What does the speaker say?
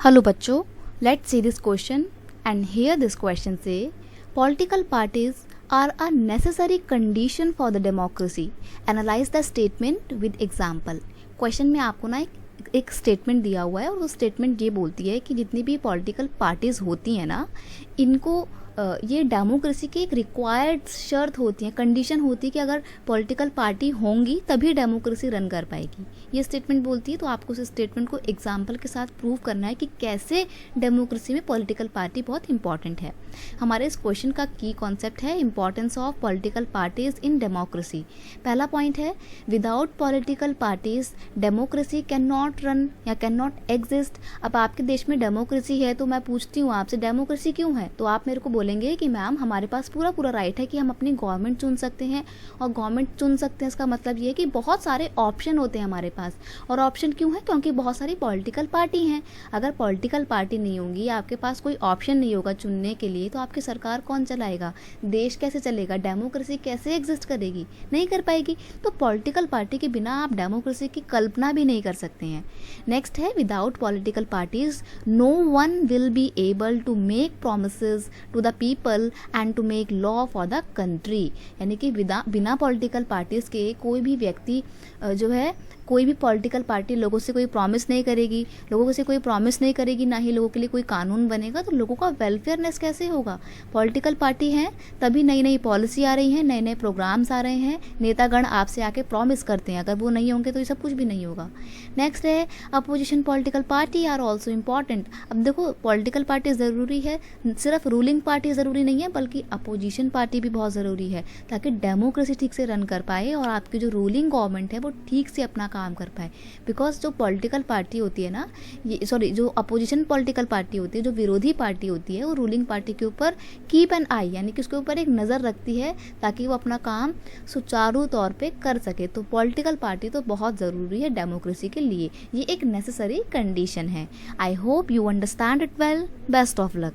Hello बच्चों, let's see this question and here this question say political parties are a necessary condition for the democracy. Analyze the statement with example. Question में आपको ना एक statement दिया हुआ है और वो स्टेटमेंट ये बोलती है कि जितनी भी पॉलिटिकल पार्टीज़ होती हैं ना, इनको ये डेमोक्रेसी की एक रिक्वायर्ड शर्त होती है, कंडीशन होती है कि अगर पॉलिटिकल पार्टी होंगी तभी डेमोक्रेसी रन कर पाएगी। ये स्टेटमेंट बोलती है। तो आपको उस स्टेटमेंट को एग्जाम्पल के साथ प्रूव करना है कि कैसे डेमोक्रेसी में पॉलिटिकल पार्टी बहुत इंपॉर्टेंट है। हमारे इस क्वेश्चन का की कॉन्सेप्ट है importance of political parties in democracy. पहला पॉइंट है without political parties democracy can not run या कैन नॉट एग्जिस्ट। अब आपके देश में डेमोक्रेसी है तो मैं पूछती हूँ आपसे डेमोक्रेसी क्यों है, तो आप मेरे को बोलेंगे कि मैम हमारे पास पूरा राइट है कि हम अपनी गवर्नमेंट चुन सकते हैं। और गवर्नमेंट चुन सकते हैं इसका मतलब ये है कि बहुत सारे ऑप्शन होते हैं हमारे पास। और ऑप्शन क्यों है? क्योंकि बहुत सारी पॉलिटिकल पार्टी हैं। अगर पॉलिटिकल पार्टी नहीं होगी, आपके पास कोई ऑप्शन नहीं होगा चुनने के लिए, तो आपकी सरकार कौन चलाएगा? देश कैसे चलेगा? डेमोक्रेसी कैसे एग्जिस्ट करेगी? नहीं कर पाएगी। तो पॉलिटिकल पार्टी के बिना आप डेमोक्रेसी की कल्पना भी नहीं कर सकते हैं। नेक्स्ट है without political parties no one will be able to make promises to the people and to make law for the country. यानी कि बिना पॉलिटिकल पार्टीज के कोई भी व्यक्ति जो है, कोई भी पॉलिटिकल पार्टी लोगों से कोई प्रॉमिस नहीं करेगी, लोगों से कोई प्रॉमिस नहीं करेगी, ना ही लोगों के लिए कोई कानून बनेगा, तो लोगों का वेलफेयरनेस कैसे होगा? पॉलिटिकल पार्टी है तभी नई नई पॉलिसी आ रही है, नए नए प्रोग्राम्स आ रहे हैं, नेतागण आपसे आके प्रॉमिस करते हैं। अगर वो नहीं होंगे तो ये सब कुछ भी नहीं होगा। नेक्स्ट है opposition political party are also important. अब देखो पॉलिटिकल पार्टी ज़रूरी है, सिर्फ रूलिंग पार्टी ज़रूरी नहीं है, बल्कि अपोजिशन पार्टी भी बहुत ज़रूरी है ताकि डेमोक्रेसी ठीक से रन कर पाए और आपकी जो रूलिंग गवर्नमेंट है वो ठीक से अपना काम कर पाए। बिकॉज जो पॉलिटिकल पार्टी होती है ना, ये जो अपोजिशन पॉलिटिकल पार्टी होती है, जो विरोधी पार्टी होती है, वो रूलिंग पार्टी के ऊपर कीप एन आई यानी कि उसके ऊपर एक नज़र रखती है ताकि वो अपना काम सुचारू तौर पे कर सके। तो पॉलिटिकल पार्टी तो बहुत ज़रूरी है डेमोक्रेसी के लिए, ये एक नेसेसरी कंडीशन है। I hope you understand it well. Best of luck.